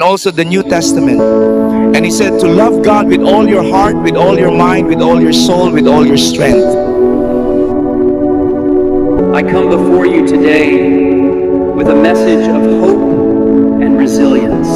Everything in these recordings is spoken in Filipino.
and also the New Testament. And he said to love God with all your heart, with all your mind, with all your soul, with all your strength. I come before you today with a message of hope and resilience.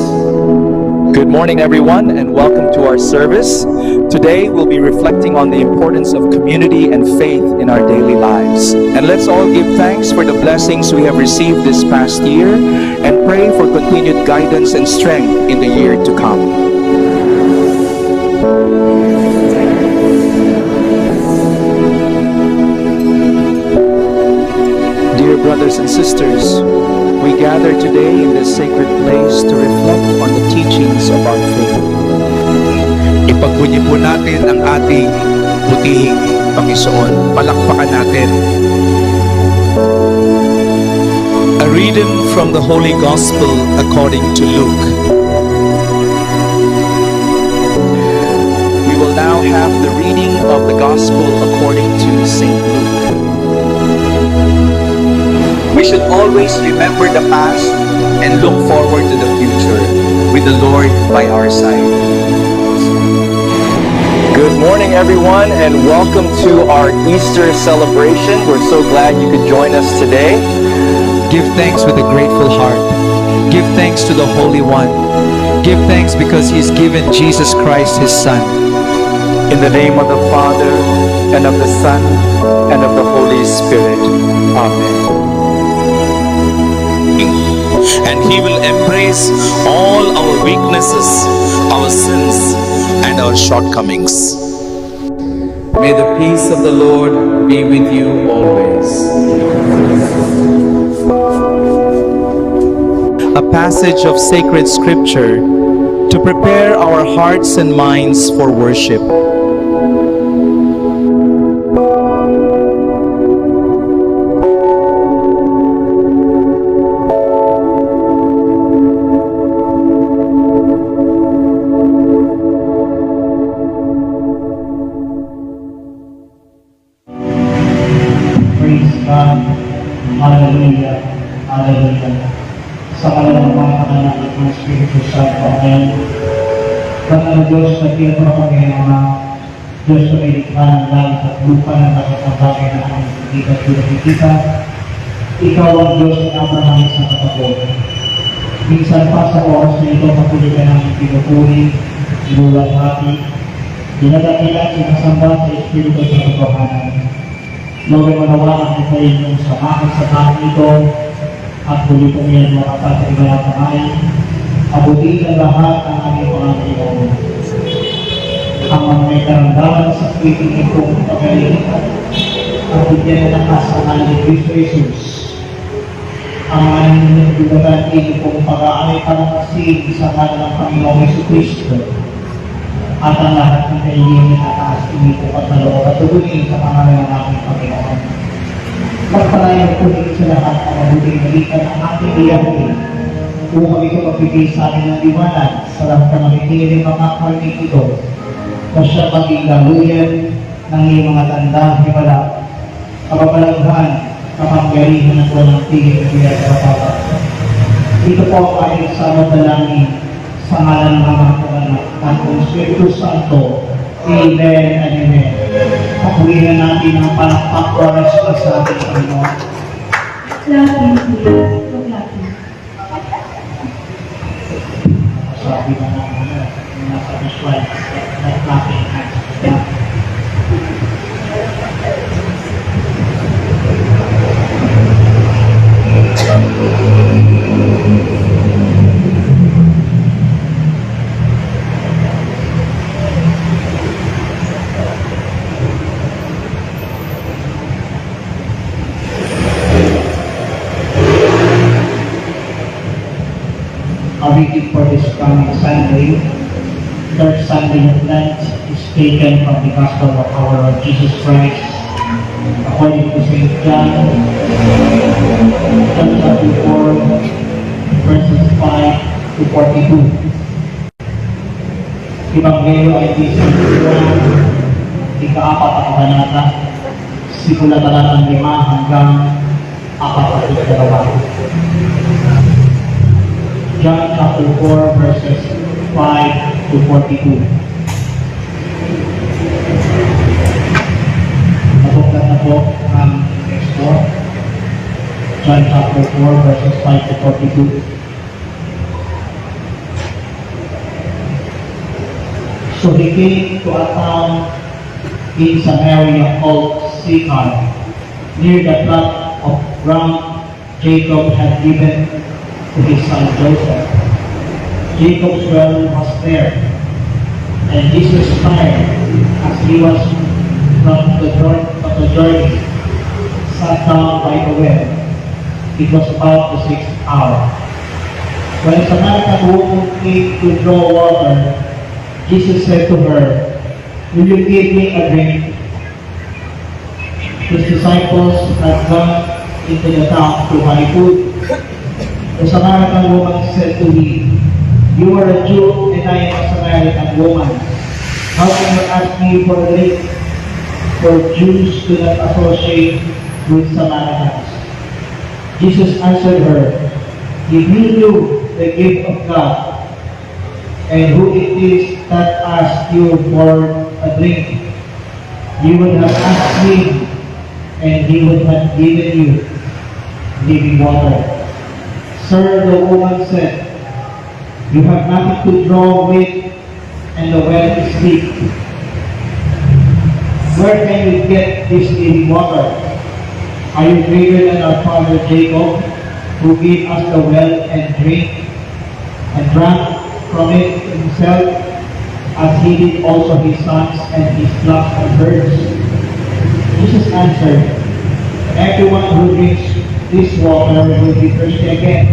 Good morning, everyone, and welcome to our service. Today, we'll be reflecting on the importance of community and faith in our daily lives. And let's all give thanks for the blessings we have received this past year and pray for continued guidance and strength in the year to come. Dear brothers and sisters, we gather today in this sacred place to reflect on the teachings of our faith. Ipagbunyi po natin ang ating butihing Panginoon. Palakpakan natin. A reading from the Holy Gospel according to Luke. We will now have the reading of the Gospel according to St. Luke. We should always remember the past and look forward to the future with the Lord by our side. Good morning, everyone, and welcome to our Easter celebration. We're so glad you could join us today. Give thanks with a grateful heart. Give thanks to the Holy One. Give thanks because He's given Jesus Christ, His Son. In the name of the Father, and of the Son, and of the Holy Spirit. Amen. And He will embrace all our weaknesses, our sins, and our shortcomings. May the peace of the Lord be with you always. A passage of sacred scripture to prepare our hearts and minds for worship. Hallelujah, Hallelujah. Sa kanilang mga kananakit ng Espiritu Santo, Amen. Kanang Diyos na pinapakamayama, Diyos na may likha ng langit at lupa na lahat ng bagay na aming hindi ka pinakikita. Ikaw ang Diyos na Abraham sa kapatid. Minsan pa sa oras na ito, patuloy ka namin pinupuri, ilulahati, dinadakilan, sinasamba sa Espiritu sa katotohanan. Lord, manawagan ko sa inyong samahan sa taong ito at huli po niyan makapat sa iba na kamay. Abutin ang lahat ng aming pangangailangan. Ang mga may karamdaman sa piting itong pagalitan at bigyan na lakas ang alam ni Cristo Jesus. Ang aming nagdugatan itong pag-aalay palakasin sa ngalan ng Panginoong Jesucristo. At ang lahat ng kailihin at taas tumito at naloob at tuloy sa pangalan ng aking Panginoon. Magpalayan po din sa lahat ang mabuting balikan ng ating iyahin upang ito magbigay sa amin ng liwanag sa lahat ng makikinig ng mga karning ito na siya maging laluyan ng iyong mga tanda, himala, kapabalaghan, kapangyarihan ng walang tigil na biya sa kapapa. Ito po ang aking samad na langin sa ngalan ng Ama at ng Espiritu Santo. Amen and Amen. Pakulinan natin ang palakpak oras sa ating Panginoon. Clapping, please. Clapping. Sabi na naman nasa visual na clapping hands. Our reading for this coming Sunday, third Sunday of Lent, is taken from the Gospel of our Lord Jesus Christ, according to St. John, chapter 4, verses 5 to 42. Ebanghelyo ay di St. Juan, ika-4 na kabanata, simula talatang 5 hanggang 42. John chapter 4 verses 5 to 42. Nabuklat na po ang text po. John chapter 4 verses 5 to 42. So he came to a town in Samaria called Sychar, near the plot of ground Jacob had given to his son Joseph. Jacob's well was there, and Jesus tired as he was from the journey, sat down by the well. It was about the 6th hour. When a Samaritan woman came to draw water, Jesus said to her, "Will you give me a drink?" His disciples had gone into the town to buy food. The Samaritan woman said to him, "You are a Jew and I am a Samaritan woman. How can you ask me for a drink?" For Jews do not associate with Samaritans. Jesus answered her, "If you knew the gift of God, and who it is that asks you for a drink, you would have asked him, and he would have given you living water." "Sir," the woman said, "you have nothing to draw with, and the well is deep. Where can you get this living water? Are you greater than our father Jacob, who gave us the well and drank from it himself, as he did also his sons and his flocks and herds?" Jesus answered, "Everyone who drinks this water will be thirsty again,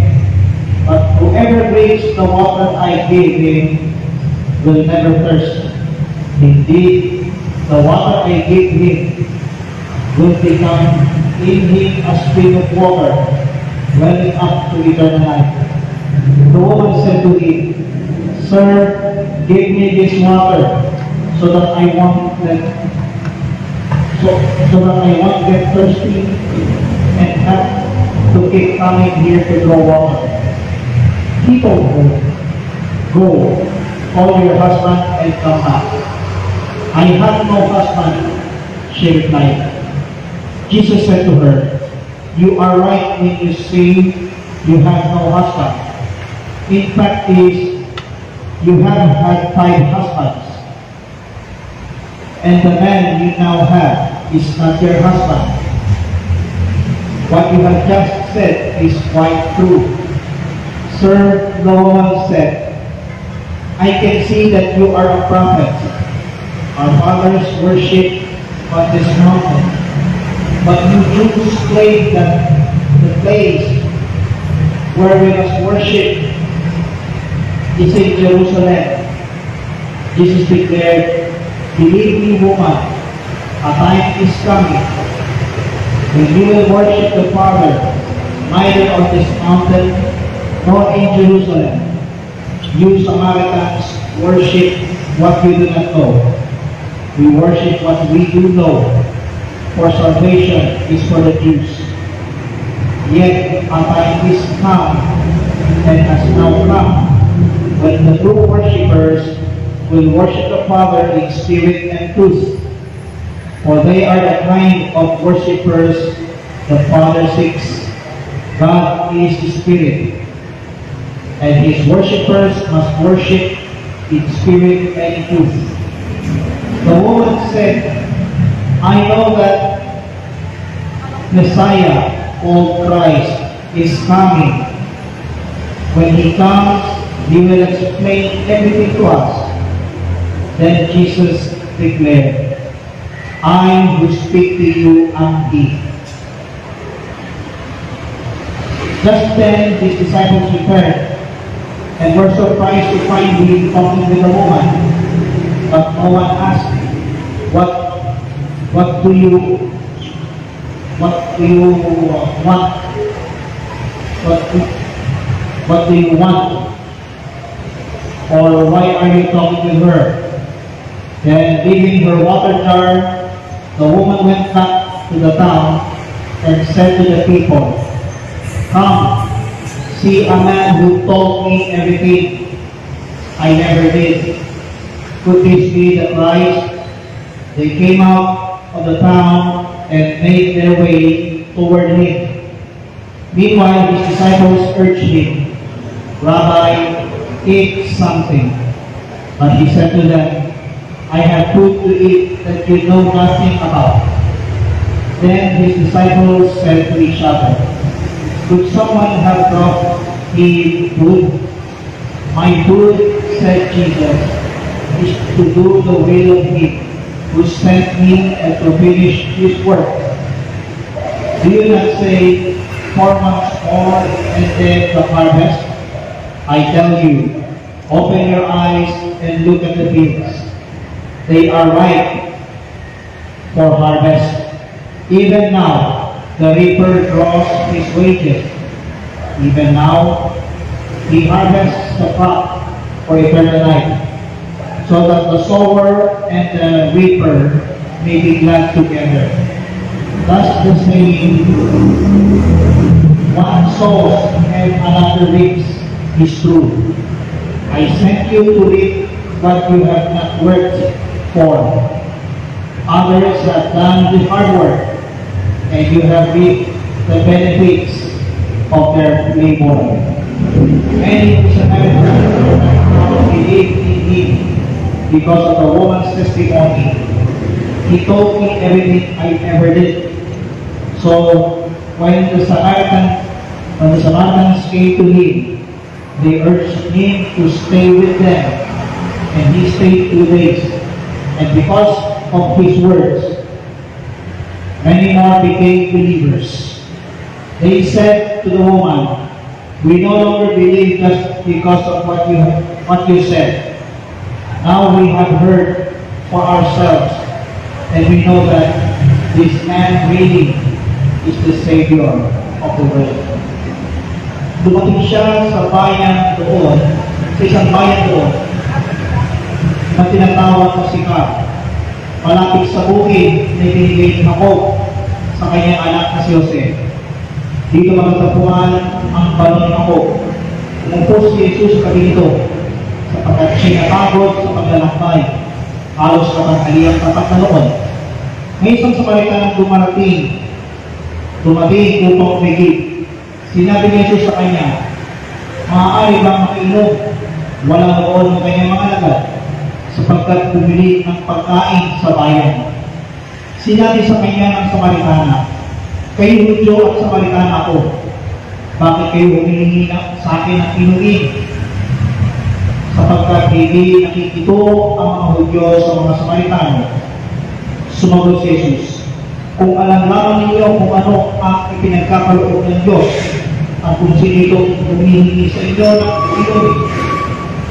but whoever drinks the water I give him will never thirst. Indeed, the water I give him will become in him a spring of water, welling up to eternal life." The woman said to him, "Sir, give me this water so that I won't get thirsty and have to keep coming here to draw water." He told her, "Go, call your husband and come back." "I have no husband," she replied. Jesus said to her, "You are right when you say you have no husband. In fact, you have had 5 husbands, and the man you now have is not your husband. What you have just said is quite true." "Sir," the woman said, "I can see that you are a prophet. Our fathers worshipped on this mountain, but you Jews claim that the place where we must worship is in Jerusalem." Jesus declared, "Believe me, woman, a time is coming when you will worship the Father neither on this mountain nor in Jerusalem. You Samaritans worship what you do not know. We worship what we do know, for salvation is for the Jews. Yet a time is come, and has now come, when the true worshippers will worship the Father in spirit and truth. For they are the kind of worshippers the Father seeks. God is the Spirit, and His worshippers must worship in spirit and in truth." The woman said, "I know that Messiah, called Christ, is coming. When He comes, He will explain everything to us." Then Jesus declared, "I who speak to you am He." Just then His disciples returned and were surprised to find Him talking with a woman. But no one asked, What do you want? What do you want? Or why are you talking with her?" Then, leaving her water jar, the woman went back to the town and said to the people, "Come, see a man who told me everything I never did. Could this be the Christ? They came out of the town and made their way toward him. Meanwhile, his disciples urged him, Rabbi, eat something. But he said to them, I have food to eat that you know nothing about. Then his disciples said to each other, could someone have brought him food? My food, said Jesus, is to do the will of him who sent me and to finish his work. Do you not say, 4 months more and then the harvest? I tell you, open your eyes and look at the fields. They are ripe for harvest. Even now, the reaper draws his wages. Even now, he harvests the crop for eternal life, so that the sower and the reaper may be glad together. Thus the saying, one sows and another reaps, is true. I sent you to reap what you have not worked for. Others have done the hard work, and you have reaped the benefits of their labor. Many Samaritans believed in him because of the woman's testimony. He told me everything I ever did. So when the Samaritans came to him, they urged him to stay with them, and he stayed 2 days. And because of his words, many more became believers. They said to the woman, we no longer believe just because of what you said. Now we have heard for ourselves, and we know that this man really is the Savior of the world. Dumating siya sa bayan doon, sa isang bayan doon, na tinatawag na Sicar. Malapit sa bukid na ibinigay ni Jacob sa kanyang anak na si Jose. Dito matatagpuan ang balon ni Jacob. Umupo si Jesus sa tabi nito, sapagkat siya napagod sa paglalakbay. Halos katanghaliang tapat na noon. May isang Samaritanang dumarating, dumating upang umigib. Sinabi ni Jesus sa kanya, maaari bang makainom? Walang noon ng kanyang mga alagad, sapagkat bumili ng pagkain sa bayan. Sinabi sa kanya ng Samaritana, kayo Hudyo at Samaritana ako. Bakit kayo humihingi sa akin ng inumin? Sapagkat hindi nakikito ang mga Hudyo sa mga Samaritano. Sumagot si Jesus, kung alam lamang ninyo kung ano ang ipinagkakaloob ng Diyos at kung sino itong humihingi sa inyo ng inumin,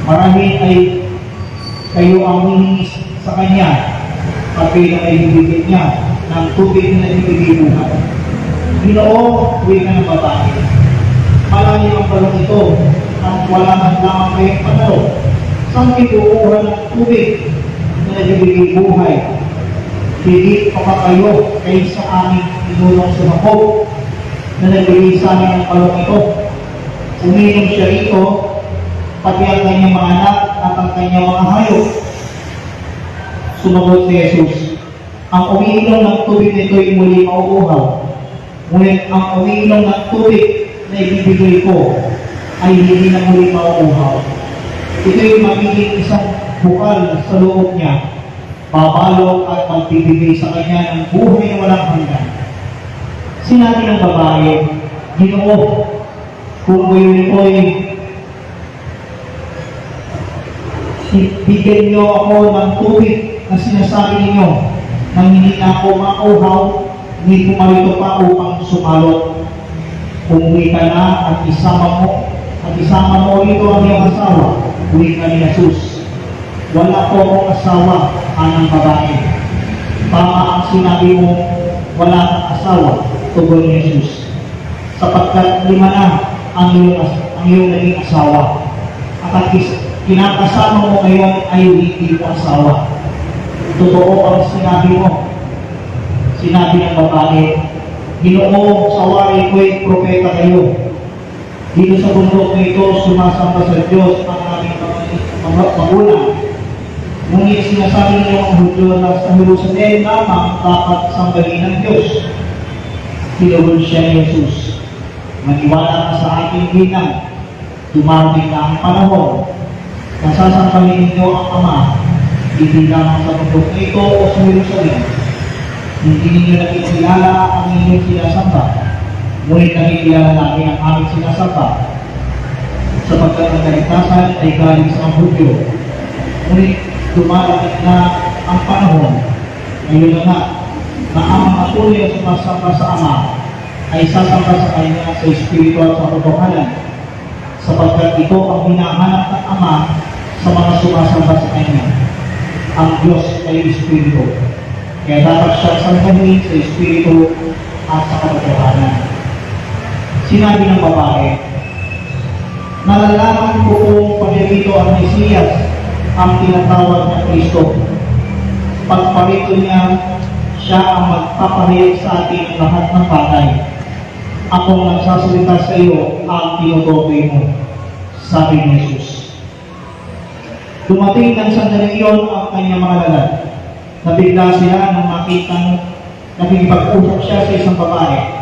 marami ay kayo ang humihingi sa Kanya at kayo na ay bibigyan niya ng tubig na ibigay buhay. Ginoo, huwi ka ng babae. Malalim ang balong ito at wala man lamang kayong panalo. Saan kayo kukuha ng tubig na ibigay buhay? Higit pa pa kayo kaysa aming inulong sa Jacob na nagbigay sa amin ng balong ito. Uminom siya rito, pati ang kanyang mga anak at ang kanyang mga hayop. Sumagot si Jesus, ang umiinom ng tubig nito ay muli mauuhaw. Ngunit ang umiinom ng tubig na ibibigay ko ay hindi na muli mauuhaw. Ito ay magiging isang bukal sa loob niya, babalog at magbibigay sa kanya ng buhay na walang hanggan. Sinabi ng babae, Ginoo, kung ngayon ito'y bigyan niyo ako ng tubig na sinasabi ninyo nang hindi na ako mauhaw, hindi pumalito pa upang sumalot. Umuwi ka na at isama mo ito ang iyong asawa. Uwi ka ni Jesus. Wala ko akong asawa, anang babae. Tama ang sinabi mo, wala kang asawa, tugon ni Jesus. Sapagkat 5 na ang iyong naging asawa. At kinakasama mo ngayon ay hindi mo asawa. Totoo ang sinabi mo. Sinabi ng babae, Ginoo, sa wari ko'y propeta kayo. Dito sa bundok na ito, sumasamba sa Diyos ang aming mga magulang. Ngunit sinasabi niyo ang Hudyo na sa Jerusalem lamang dapat sambahin ng Diyos. Tinawag siya ni Jesus. Maniwala ka sa aking ginang. Dumating na ang panahon. Nasasambahin niyo ang Ama. Hindi lamang sa bundok na ito o sa Jerusalem. Hindi ninyo nakikilala ang inyong sinasamba. Ngunit nakikilala namin ang aming sinasamba. Sapagkat ang kaligtasan ay galing sa Hudyo. Ngunit dumarating na ang panahon. Ngayon na na ang mga tunay na sumasamba sa Ama ay sasamba sa Kanya sa Espiritu at sa katotohanan. Sapagkat ito ang hinahanap ng Ama sa mga sumasamba sa Kanya. Ang Diyos ay Espiritu. Kaya dapat siya sambahin sa Espiritu at sa katotohanan. Sinabi ng babae, nalalaman ko kung pagdito ang Mesiyas, ang tinatawag na Kristo. Pagparito niya, siya ang magpapahayag sa atin ng lahat ng bagay. Akong nagsasalita sa iyo ang tinutukoy mo, sabi ni Jesus. Dumating ng sandali iyon ang kanyang mga lalad. Nabigla sila nang makitang nakikipag-usap siya sa isang babae.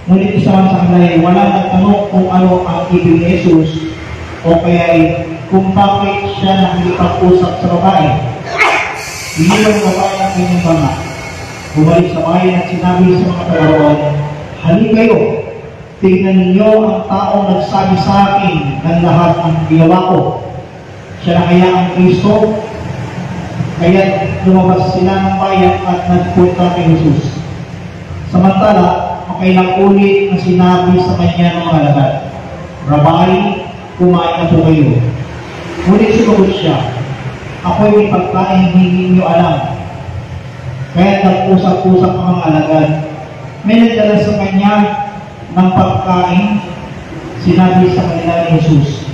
Ngunit isa man sa kanila ay walang nagtanong kung ano ang ibig ni Jesus o kaya ay kung bakit siya nakikipag-usap sa babae. Iniwan ang babae ang kanyang banga. Bumalik sa bayan at sinabi sa mga tagaroon, halika kayo, tingnan ninyo ang taong nagsabi sa akin ng lahat ng ginawa ko. Siya na kaya ang Kristo? Kaya lumabas sila ng bayan at nagpunta kay Jesus. Samantala, makailang ulit na sinabi sa kanya ng mga lagat, Rabbi, kumain na po kayo. Ngunit sumagot siya, ako'y may pagkain hindi niyo alam. Kaya nag-usap-usap ang mga alagad. May nagdala sa kanya ng pagkain, sinabi sa kanila ni Jesus,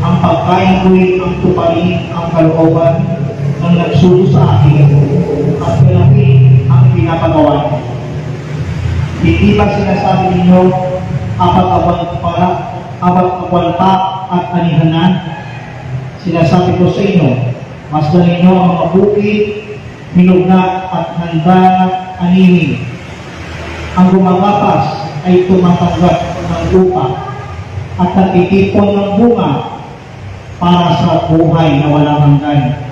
ang pagkain ko'y ang tuparin ang kalooban ng nagsuso sa akin at malaki ang pinapagawa niyo. Hindi ba sinasabi ninyo, apat na pa at anihanan? Sinasabi ko sa inyo, masdan ninyo ang mga bukid, hinog na at handa na anihin. Ang gumagapas ay tumatanggap ng lupa at nagtitipon ng bunga para sa buhay na walang hanggan.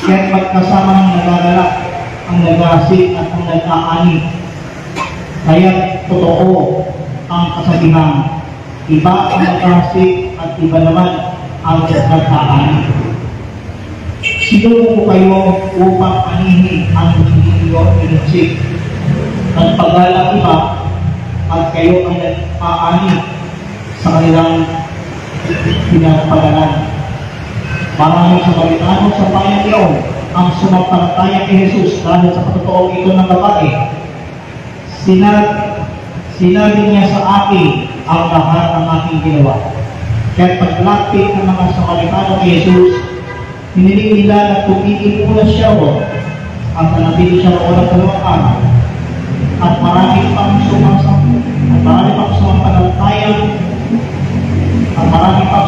Kaya't magkasama ng nagagalak, ang nagasik at ang nag-aani. Kaya totoo ang kasabihan, iba ang nagasik at iba naman ang nag-aani. Sinuno ko kayo upang anihin ang hindi niyo inusik. Nagpagalang iba at kayo ang nag-aani sa kanilang pinapagalan. Maraming Samaritano sa bayan iyon ang sumampalataya kay Jesus dahil sa pagtotoo ito ng babae. Sinabi niya sa akin ang lahat ng aking ginawa. Kaya paglapit ng mga Samaritano kay Jesus, hiniling nila na tumigil muna siya o at nanatili siya roon ng dalawang araw. At marami pang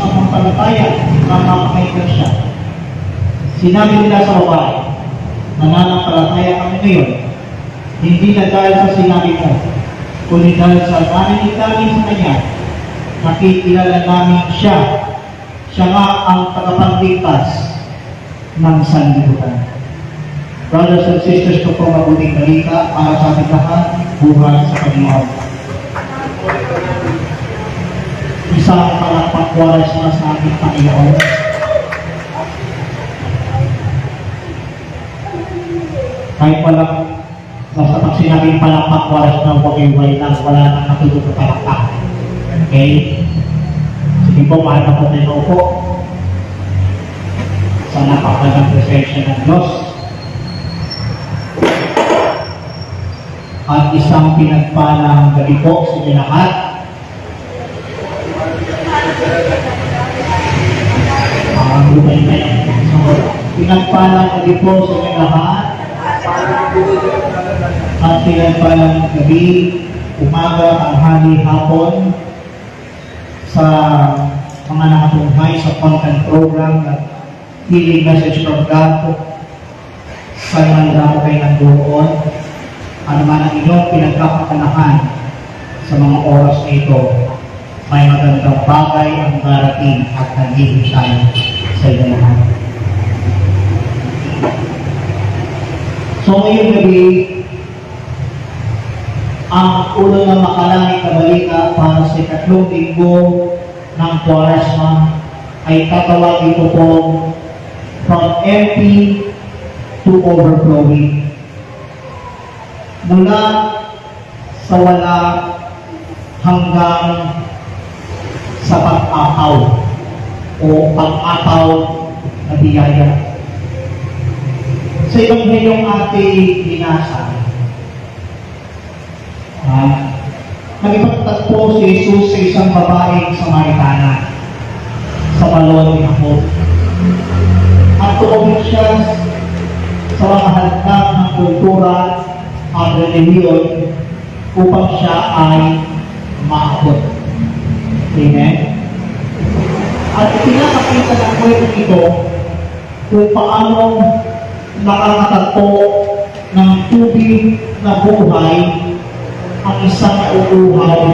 sumampalataya na mapakailan siya. Sinabi nila sa babae, nananampalataya kami ngayon, hindi na dahil sa sinabi mo, kundi dahil sa narinig namin sa kanya, nakikilala namin siya. Siya nga ang tagapagligtas ng sanlibutan. Brothers and sisters, ito po mabuting balita para sa ating lahat, buhay sa Panginoon. Isang palakpakwaras na sa ating Panginoon. Kahit walang basta pag sinabing palakpakwaras na huwag kayo lang, wala nang natutupot palakpak. Okay? Sige po, mahal na po tayo po sa napakalang presensya ng Diyos. At isang pinagpalang gabi po sa inyo lahat. Pinagpalang gabi po sa inyo lahat. At pinagpalang gabi, umaga, tanghali, hapon, sa mga nakatunghay sa content program na Healing Message from God. Saan man dapat kayo nandoon, ano man ang inyong pinagkakakanahan sa mga oras na ito, may magandang bagay ang darating at naghihintay sa inyo lahat. So ngayong gabi, ang ulo ng makalangit na balita para sa 3 linggo ng Kwaresma ay tatawagin ko po from empty to overflowing. Mula sa wala hanggang sa pag-ataw o pag-ataw na biyaya. Sa Ebanghelyong ating binasa, nagipagtatpo si Jesus sa isang babaeng Samaritana sa balon ni Ako. At tumawid siya sa mga hagdan ng kultura at relihiyon upang siya ay maabot. Amen? At pinakakita ng kwento ito kung paano nakakatagpo ng tubig na buhay ang isang uuhaw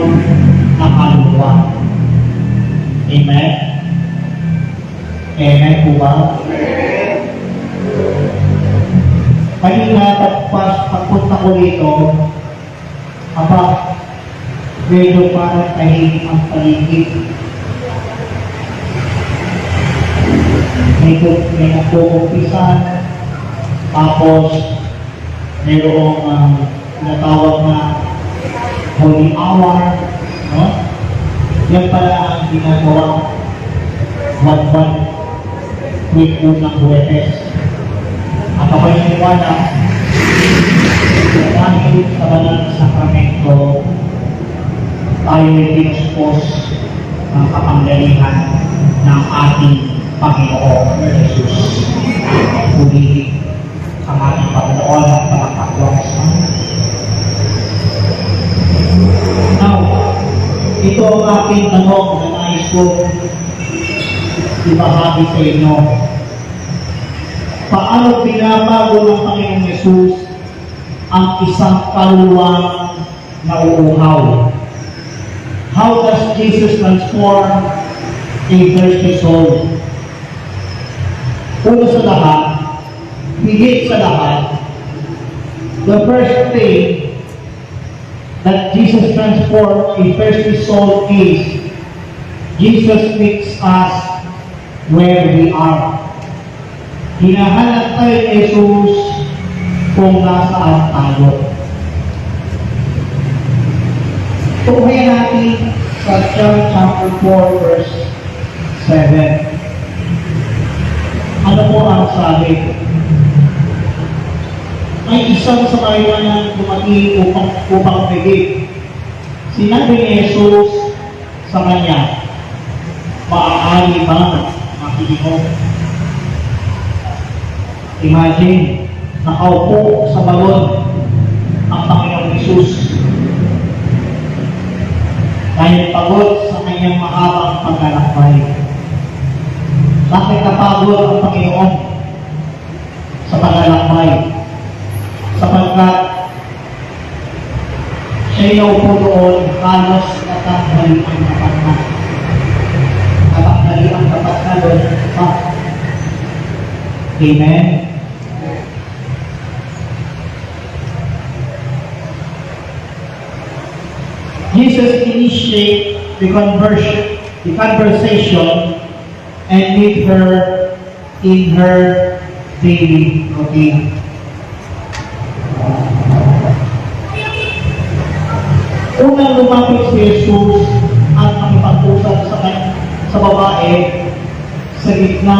na kaluluwa. Amen? Amen po ba? Kanina, pagpunta ko dito, medyo parang tahimik ang paligid. May nagpupumpisan, tapos mayroong natawag na Holy Hour, no? Yan pala ang ginagawa buwan-buwan tuwing unang Huwebes. At ako yung niwala, dahil sa banal na sakramento, tayo ay pinuspos ng kapangyarihan ng ating Panginoon Jesus. Pumili ang ating Panginoon at palakpakan. Now, ito ang aking tanong na nais ko ibahagi sa inyo. Paano binabago ng Panginoon Jesus ang isang kaluluwang nauuhaw? How does Jesus transform a thirsty soul? Una sa lahat, higit sa lahat, the first thing that Jesus transformed a thirsty soul is Jesus meets us where we are. Hinahanap tayo ni Jesus kung nasaan tayo. Tunghayan natin sa John chapter 4 verse 7. Ano po ang sabi? May isang Samaritana dumating upang bigay. Sinabi ni Jesus sa kanya, maaari ba makinig mo? Imagine, nakaupo sa balon ang Panginoong Jesus. Dahil pagod sa kanyang mahabang paglalakbay. Bakit napagod ang Panginoon sa paglalakbay? Sapagkat siya naupo doon halos natanghali ang tapat na. Natanghali ang tapat na doon pa. Amen? Jesus initiated the conversation and meet her in her daily routine. Unang lumapit si Jesus at nakipag-usap sa babae sa gitna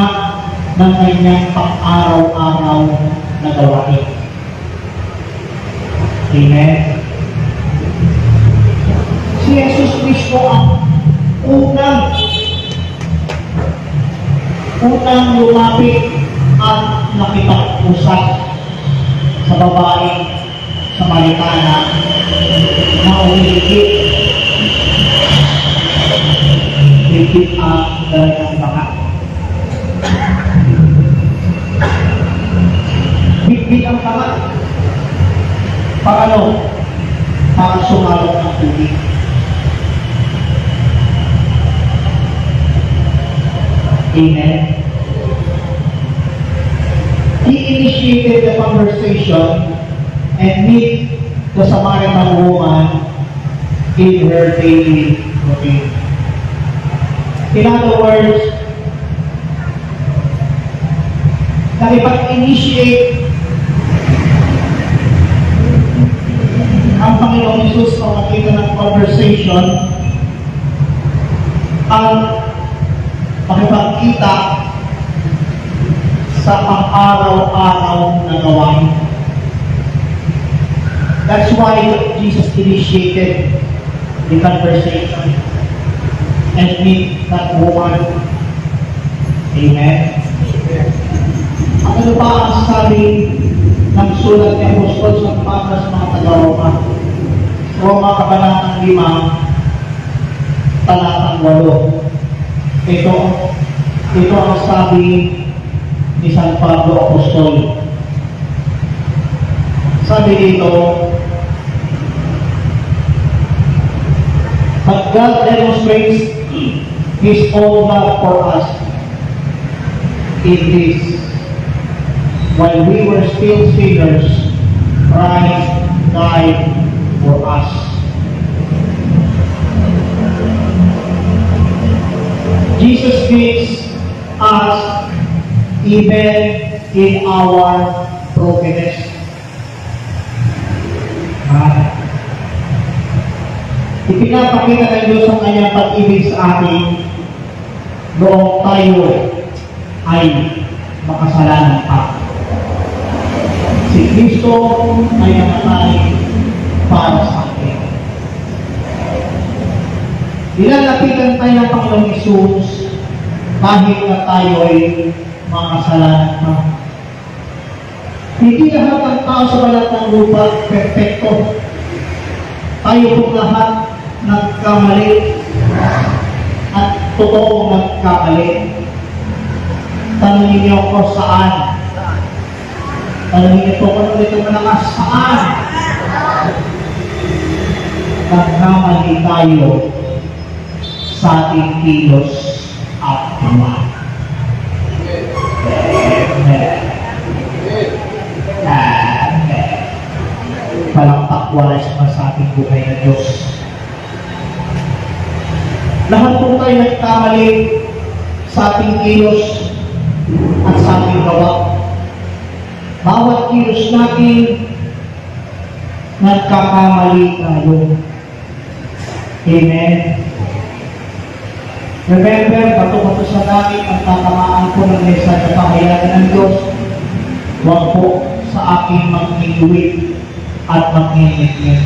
ng kanyang pang-araw-araw na gawain. Amen? Si Jesus mismo ang unang lumapit at nakipag-usap sa babaeng Samaritana na umihigit higit ang dalagang lahat. Higit ang lahat. Paano? Para sumalot ng tubig. Amen. He initiated the conversation and meet the Samaritan woman in her daily routine. In other words, nakipag-initiate ang Panginoong Hesus sa makita ng conversation ang makipagkita sa pang-araw-araw na gawain. That's why Jesus initiated the conversation and meet that woman. Amen. Ano ba ang sabi ng sulat ni Apostol sa para sa mga taga-Roma? Roma Kabanatang 5, talatang 8. Ito ang sabi ni San Pablo Apostol. Sabi dito, but God demonstrates His own love for us in this: while we were still sinners, Christ died for us. Jesus gives us even in our brokenness. Ipinapakita ng Diyos ang kanyang pag-ibig sa atin noong tayo ay makasalanan pa. Si Kristo ay namatay para sa atin. Nilalapitan tayo ng Panginoong Hesus kahit na tayo ay makasalanan pa. Hindi lahat ng tao sa balat ng lupa perfecto. Tayo po lahat nagkamali at totoong nagkamali. Tanungin niyo ako saan? Tanungin niyo ako kung ito malakas saan? Nagkamali tayo sa ating kilos at gawa. Walang takwalas pa sa ating buhay na Diyos. Lahat po tayo nagkamali sa ating kilos at sa ating gawa. Bawat kilos natin, nagkakamali tayo. Amen. Remember, bato-bato sa langit ang tatamaan ko ng mesa na pangayaan ng Diyos. Huwag po sa aking magniluwit at magninigyan.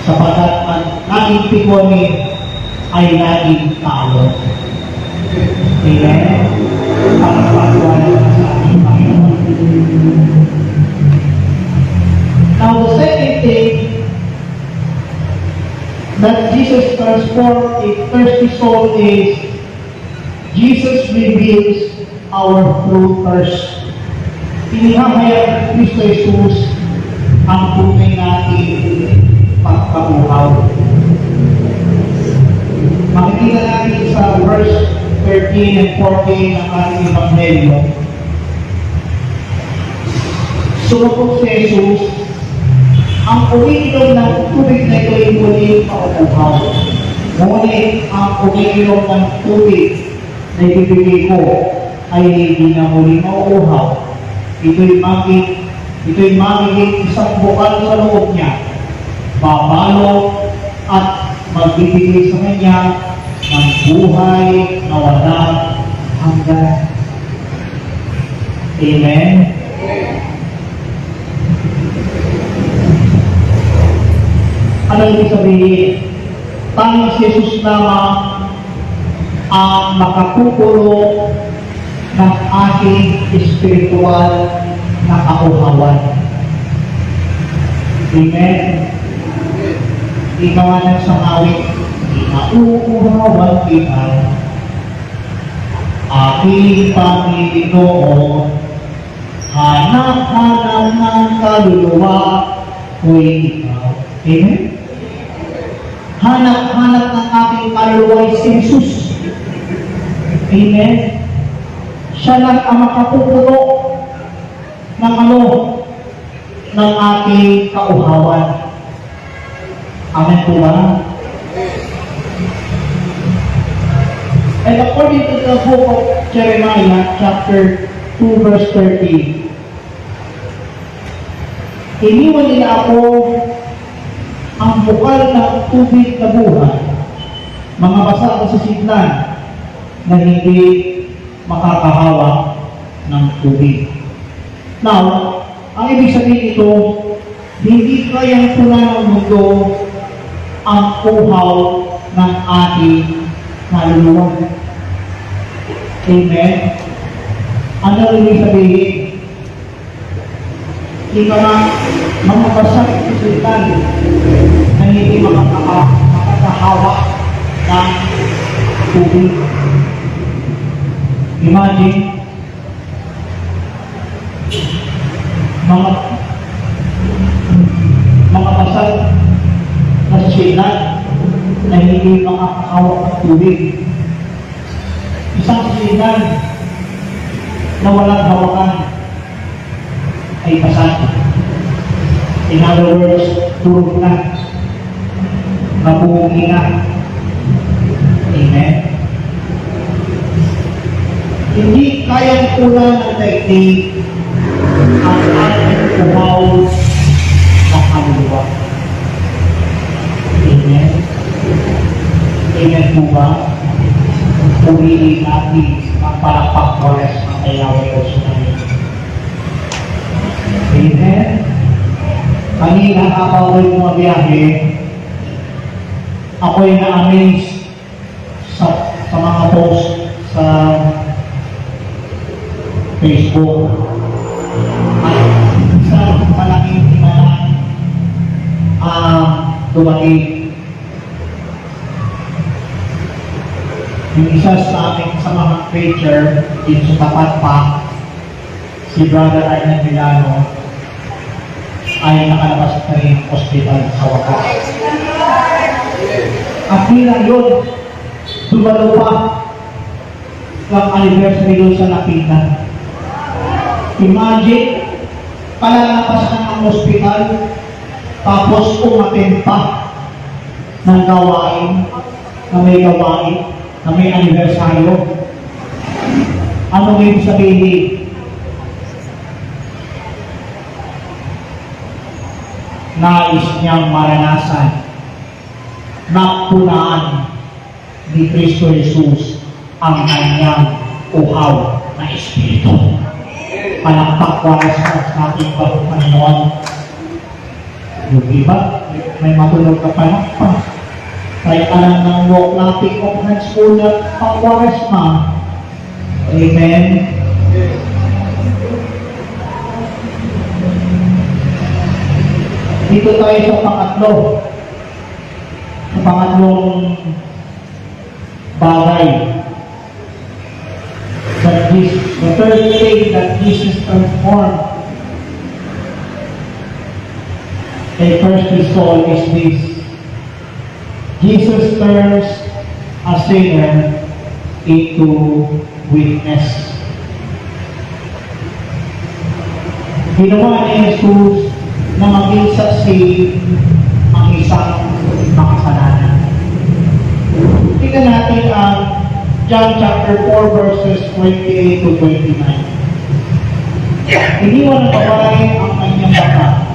Sapagat ang naging pikonin ay naging talo. Amen? Para pagwala sa ating Panginoon. Now, the second thing that Jesus transformed a thirsty soul is Jesus reveals our true thirst. Inihahayag ni Kristo Jesus ang tunay natin pagkabuhaw. Makikita natin sa verse 13 and 14 ng ating Ebanghelyo. Sumupok si Jesus, ang umiinom ng tubig na ito ay muling mauuhaw. Ngunit ang umiinom ng tubig na ibibigay ko ay hindi na muling mauuhaw. Ito'y magiging isang bukal sa loob niya, babalo at magbibigay sa kanya ng buhay na walang hanggan. Amen? Ano ibig sabihin? Tanging si Jesus lamang ang makapupulo ng ating espiritual na kauhawan. Amen? Ikaw ng sa awit Inuuhawan kita, aking Panginoon, hanap-hanap ng kaluluwa ko'y ikaw. Amen? Hanap-hanap ng aking kaluluwa ay si Jesus. Amen? Siya lang ang makapupuno ng ng aking kauhawan. Amen po ba? And according to the book of Jeremiah, chapter 2, verse 30, iniwan nila ako ang bukal ng tubig na buhay, mga basa at sisiglan na hindi makakahawa ng tubig. Now, ang ibig sabihin ito, hindi kayang pula ng mundo ang uhaw ng ating kaluluwa. Amen? Ano ibig sabihin? Ika nga, mga basag isitan na hindi makakahawa ng tubig. Imagine, mga basag na sisitan na hindi makakahawa ng tubig. Isang sisitan na walang hawakan ay basag. In other words, turog na, nabuhugi na. Amen? Hindi kayang pula ng daigdig ang ating uhaw ng kaluluwa. Amen? Amen po ba? Purihin natin ang palakpak-wales ng Yahweh o Sunayin. Amen? Kanina habang ako'y bumabiyahe, ako'y na-amaze sa mga post sa Facebook. At isang malaking timalaan dumating. Yung isa sa ating samahang preacher dito sa tapat pa, si Brother Arnan Milano, ay nakalabas na rin hospital sa wakas. At bilang yun, dumalo pa ng anniversary yun sa nakita. Imagine, palalapas na ang hospital, tapos umaten pa ng gawain, na may anibersaryo. Ano ngayon sabihin? Nais niyang maranasan na punaan ni Kristo Jesus ang kanyang uhaw na Espiritu. Palakpak-waras sa ating Panginoon. Yung iba, may matulog na palakpak. Kaya alam ng walk natin of next school na pangwaras ma. Amen. Dito tayo sa pangatlo. Sa pangatlong bagay. The third thing that Jesus transformed a thirsty soul is this. Jesus turns a sinner into witness. Ginawa ni Jesus na maging saksi ang isang makasalanan. Tingnan natin ang John chapter 4 verses 28 to 29. Iniwan ng babae ang kanyang baka.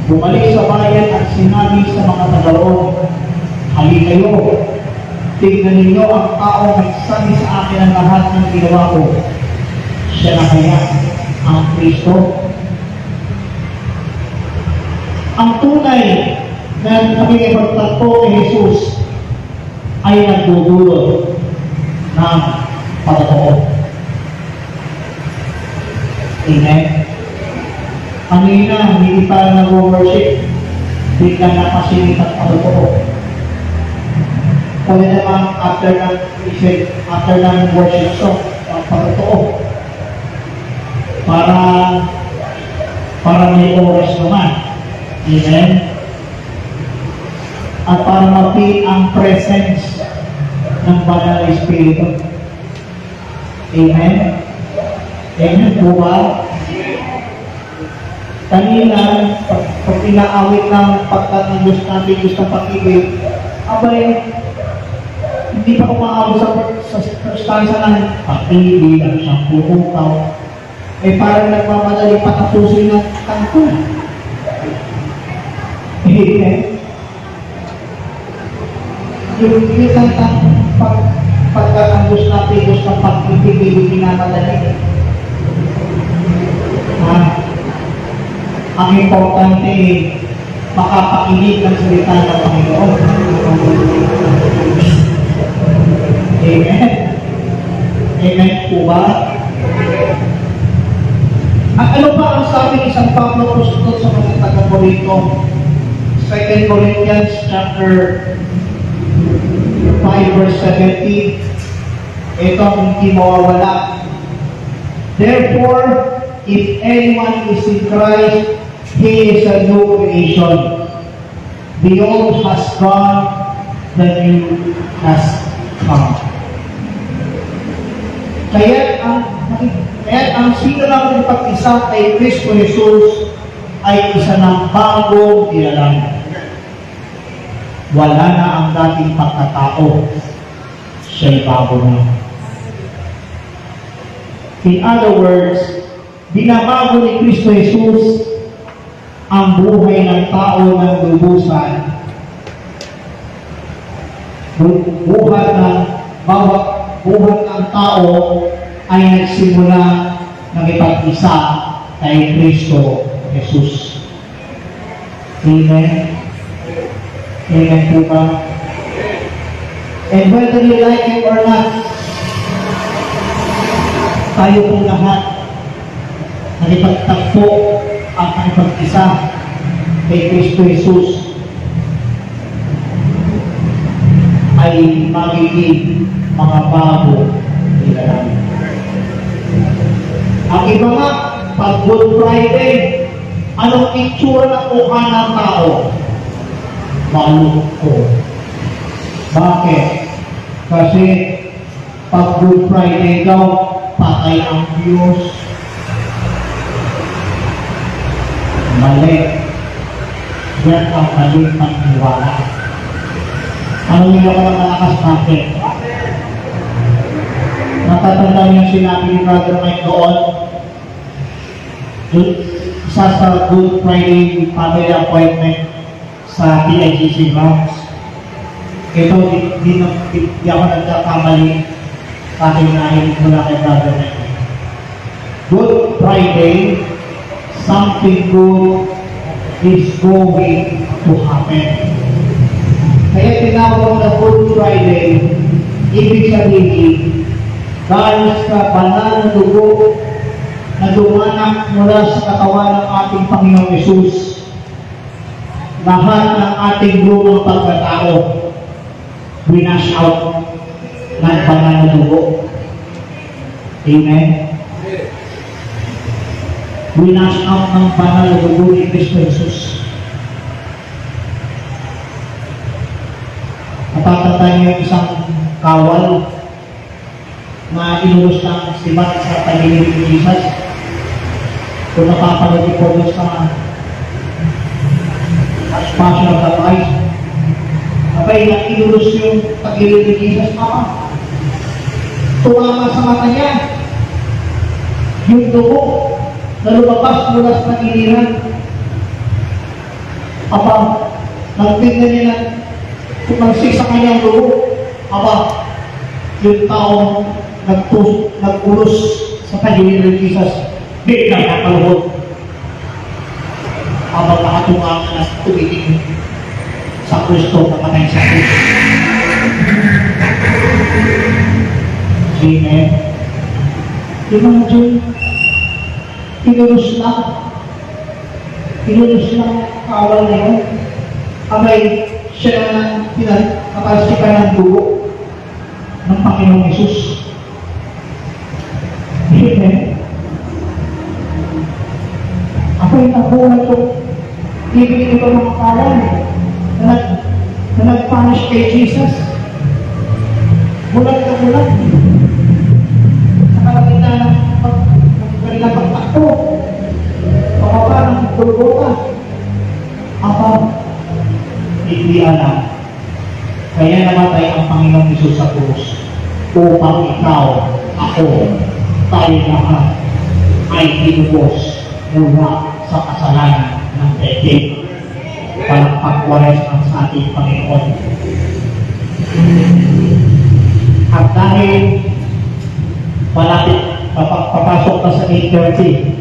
Bumalik sa bayan at sinabi sa mga tagaroon, "Halika kayo, tignan ninyo ang tao nagsabi sa akin ang lahat ng ginawa ko. Siya na kaya ang Kristo." Ang tunay na nakikipagtagpo kay Jesus ay nagdudulot ng patotoo. Amen? Kanina, hindi pa nag-worship, bigla napasilip at patotoo. Pwede naman after ng worship song, pagpapatotoo. Para may oras naman. Amen? At para ma-feel ang presence ng Banal na Espiritu. Amen? Amen po ba? Kanina, pag inaawit ng pagkat ng Diyos natin, Diyos ng pag-ibig, abay, hindi pa umaabot sa stansya ng pag-ibig, ang siyang pupuntaw. Eh parang nagmamadali patapusin ng kanto. Amen? Yung kinitang pagkat ang Diyos natin, Diyos ng pag-ibig, hindi minamadali. Ang importante makapakinig ng salita ng Panginoon. Amen. Amen po ba? At ano pa ang sabi ni San Pablo Apostol sa mga taga-Corinto? 2 Corinthians chapter 5 verse 17. Ito ang hindi mawawala. Therefore, if anyone is in Christ, he is a new creation. The old has gone, the new has come. Kaya ang sino naman pag-isa kay Kristo Jesus ay isa ng bagong nilalang. Wala na ang dating pagkatao. Siya'y bago na. In other words, binabago ni Kristo Jesus ang buhay ng tao ng lubusan. Buhat ng tao ay nagsimula ng ipag-isa kay Kristo Jesus. Amen? Amen po ba? And whether you like it or not, tayo pong lahat nakipagtagpo at nakipag-isa kay Kristo Jesus ay magiging mga bago nilalang. Ang iba nga, pag Good Friday, anong itsura ng mukha ng tao? Malungkot. Bakit? Kasi pag Good Friday daw, patay ang views. Mali. Yan ang maling pagniwala. Ano nila ka ng malakas natin? Natatanda niyo sinabi ni Brother Mike doon, isa sa Good Friday family appointment sa PIGC grounds. Ito, di ako nagkakamali sa aking nahinig mula kay Brother Mike. Good Friday, something good is going to happen. Kaya tinawag na Good Friday, ibig sabihin, dahil sa banal na dugo na dumanak mula sa katawan ng ating Panginoong Yesus, lahat ng ating lumang pagkatao, winash out ng banal na dugo. Amen? Winash out ng banal na dugo ni Kristo Jesus. Natatanda niyo yung isang kawal na inulos ng sibat sa paligid ni Jesus. Kung napapanood niyo po sa Passion of the Christ, abay na inulos yung paligid ni Jesus, tumama sa mata niya yung dugo na lumabas mula sa pagiliran. Nagtingnan niya na tumansik sa kanyang dugo. Yung taong nagpulos sa pagiliran ni Jesus, biglang nakaluhod. Nakatunga na tumiting sa Kristo na patay sa Kristo. Amen. Imagine, inulos lang kawal na yun. Abay, siya ang pinapalsikan ng dugo ng Panginoong Yesus. Amen. Ako'y nabuhay ko. Ibig ito mga kalan na nag-punish kay Jesus. Bulat na bulat. Sa kalagitan ng kanilang pagtakbo. Pababa ng Golgotha. Hindi alam. Kaya namatay ang Panginoong Hesus sa krus upang ikaw, ako, tayo lahat ay tinubos mula sa kasalanan ng daigdig. Palakpakwales ang sa ating Panginoon. At dahil malapit papasok na sa 8:30,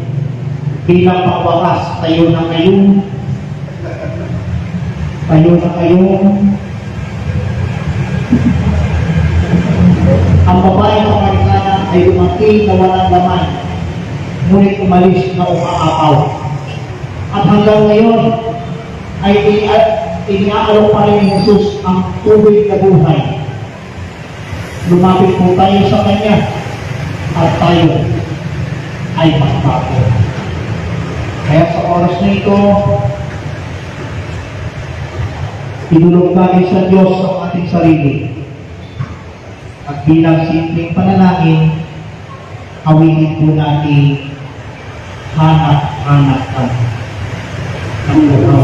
bilang pangwakas, tayo na kayo, ang babae Samaritana ay lumaki na walang laman, ngunit umalis na umaapaw. At hanggang ngayon ay iniaalok pa rin ni Jesus ang tubig na buhay. Lumapit po tayo sa Kanya at tayo ay magbago. Kaya sa oras na ito, inulog natin sa Diyos ang ating sarili. At bilang simpleng panalangin, awitin po natin hanap-hanap ka ng buhaw.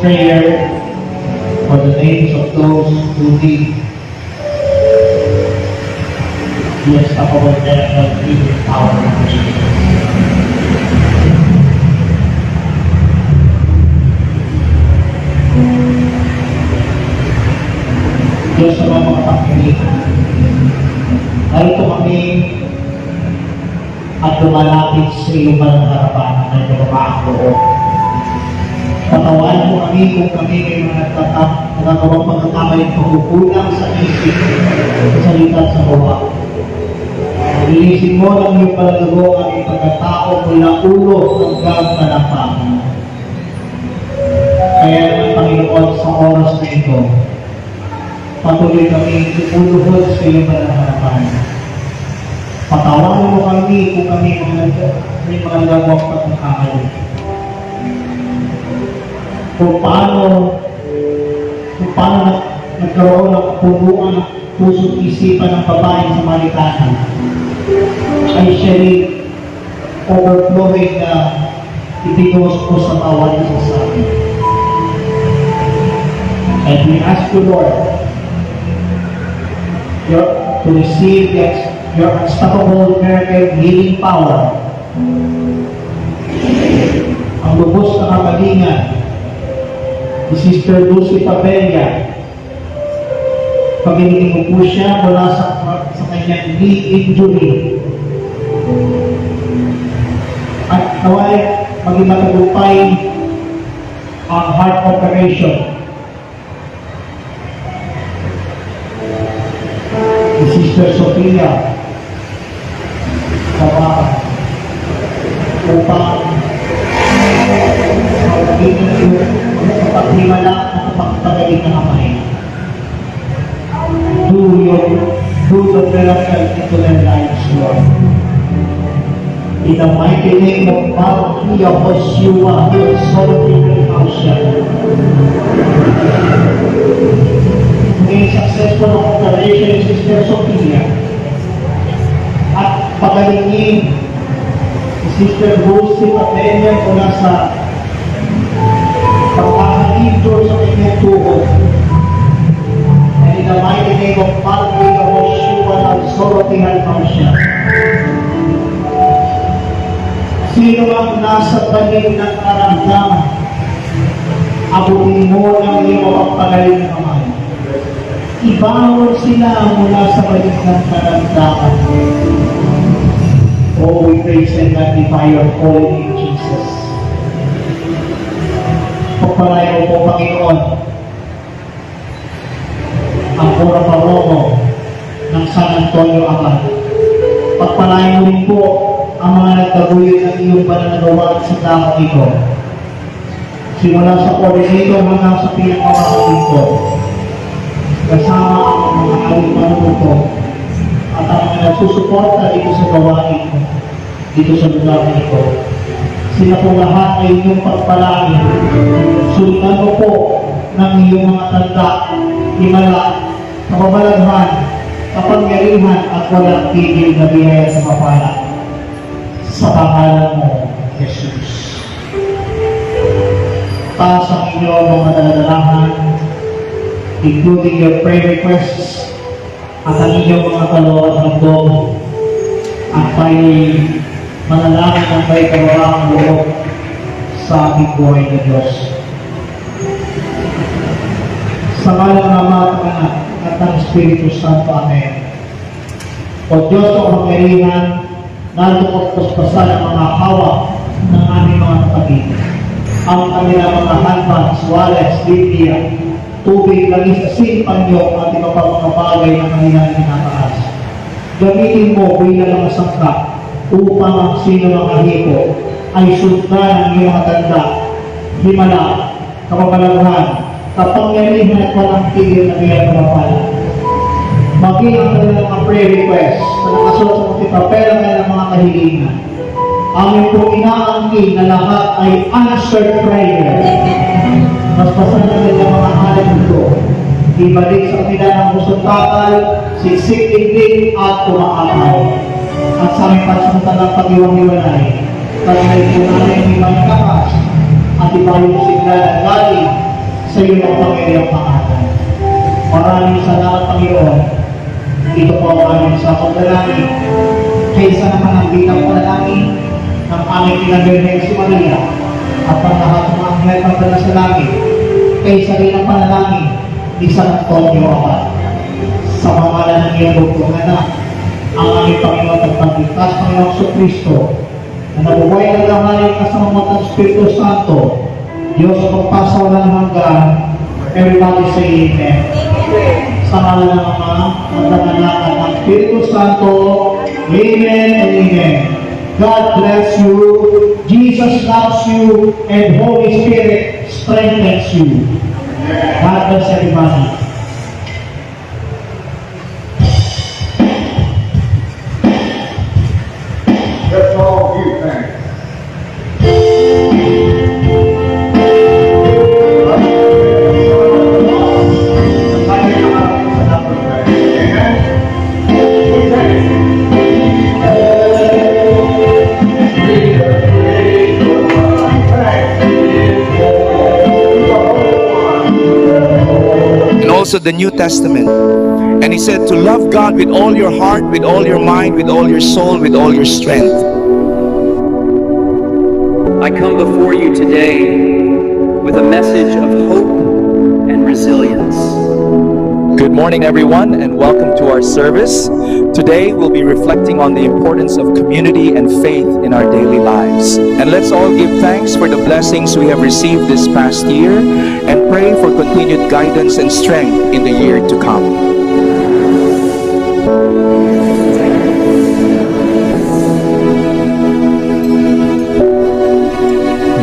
prayer for the names of those who need the unstoppable death of healing power of Jesus. Diyos sa mga kapilit, narito kami at lumalapit sa iyong malang harapan ng kababaang loob. Patawanan mo kami kung kami may mga nagagawang pagkakamaling pagkukulang sa isip, sa salita sa gawa. Linisin mo ng iyong palalago ang iyong pagkatao mula ulo hanggang talampakan. Kaya naman, Panginoon, sa oras na ito, patuloy kami lumuluhod sa iyong malang harapan. Patawanan mo kami kung kami may mga nagawang pagkakamali. Kung paano nagkaroon ng punuan ng puso't isipan ng babaeng Samaritana ay siya rin overflowing na itinos ko sa bawat isa sa amin. And we ask you, Lord, to receive your unstoppable miracle healing power, ang lubos na kagalingan ni Sister Lucy Pabella. Pagiging mo po siya mula sa kanyang knee injury. At naway maging matagumpay ang heart operation. Si Sister Sofia upang pagpaglimala at pagpagaling ng kamay. Do the miracle into their lives, Lord. In the mighty name of Maria Joshua, Solomon Hausha. Maging successful ang operation ni Sister Sofia at pagalingin si Sister Lucy Pabella mula sa pagkakaligor sa kanyang tuhod. And in the mighty name of Maria Joshua, Solomon Hausha. Sino ang nasa talim ng karamdaman, abutin mo ng iyong pagpagaling ng kamay. Ibangon sila mula sa balik ng karamdaman. Oh, we praise and magnify your holy name, Jesus. Pagpalayo po, Panginoon, ang pura parono ng San Antonio Abad. Pagpalayo rin po ang mga nagtaguyod ng iyong pananagawa sa damang ito. Simula sa coordinator hanggang sa pinakamakapito. Kasama ang mga awit manunuto at ang mga nagsusuporta dito sa gawain ko, dito sa lugar na ito. Sila po lahat ay inyong pagpalain. Sundan mo po ng iyong mga tanda, himala, kapabalaghan, kapangyarihan at walang tigil na biyaya sa mapala. Sa pangalan mo, Jesus. Taas ang inyong mga daladalahan, including your prayer requests at ang inyong mga kalooban ng handog at tayo'y manalangin ng may kawalang loob sa ating buhay ng Diyos. Sa ngalan ng Ama at Anak at ng Espiritu Santo. Amen. O Diyos o kapangyarihan, narito ko paspasan ang mga hawak ng aming mga kapatid. Ang kanilang mga handbags, wallets, Biblia, tubig, langis, asin, panyo, at iba pa mga bagay na kanilang tinataas. Gamitin mo bilang mga sangkap upang ang sino mga hipo ay sundan ang iyong mga tanda, himala, kapabalaghan, kapangyarihan at walang tigil na iyong kapapala. Maging ang kanilang mga prayer request na nakasulat sa mga papel ang kanilang mga kahilingan. Amin po inaangkin na lahat ay answered prayer. Mas pasan na nila mga alam ito. Ibalik sa kanila ng pusong takal, siksik din at umaakaw. At sa aming pagsamtalang pag-iwang-iwanay, kami po namin ibang kapas at iba yung sigla ng galing sa iyong pamilyang pangalan. Maraming salamat, Panginoon. Ito po ang aming sa pagdalangin. Kaysa naman ang bitang panalangin ng aming pinagbilang si Maria at ang lahat ng mga anghel ng dala sa langit. Kaysa rin ang panalangin ni San Antonio Abad. Sa pangalan ng iyong bugtong anak, ang aming Panginoon at Pagligtas, Panginoong Jesucristo, na nabubuhay ng lahanin kasama ng Espiritu Santo, Diyos sa pagpasawalan hanggan. Everybody say Amen. Sa ngalan ng Ama, ng Anak, at ng Espiritu Santo, Amen and Amen. God bless you, Jesus loves you, and Holy Spirit strengthens you. God bless everybody. Let's all give thanks. And also the New Testament. And he said to love God with all your heart, with all your mind, with all your soul, with all your strength. I come before you today with a message of hope and resilience. Good morning, everyone, and welcome to our service. Today we'll be reflecting on the importance of community and faith in our daily lives. And let's all give thanks for the blessings we have received this past year and pray for continued guidance and strength in the year to come.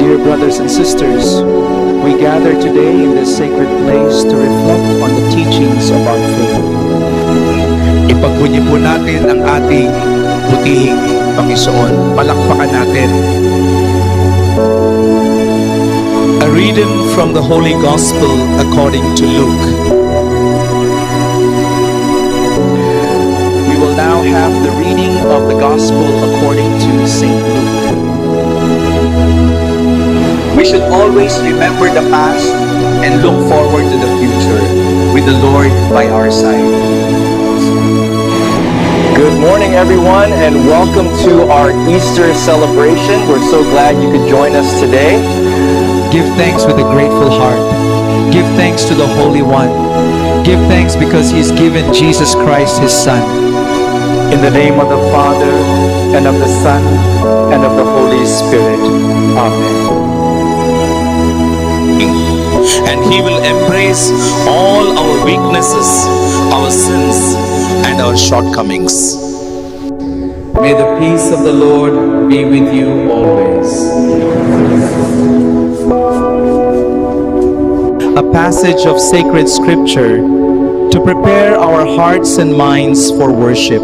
Dear brothers and sisters, we gather today in this sacred place to reflect on the teachings of our faith. Ipagbunyi po natin ang ating butihing Panginoon. Palakpakan natin. A reading from the Holy Gospel according to Luke. We will now have the reading of the Gospel according to St. Luke. We should always remember the past and look forward to the future with the Lord by our side. Good morning, everyone, and welcome to our Easter celebration. We're so glad you could join us today. Give thanks with a grateful heart. Give thanks to the Holy One. Give thanks because He's given Jesus Christ, His Son. In the name of the Father, and of the Son, and of the Holy Spirit. Amen. And He will embrace all our weaknesses, our sins, and our shortcomings. May the peace of the Lord be with you always. A passage of sacred scripture to prepare our hearts and minds for worship.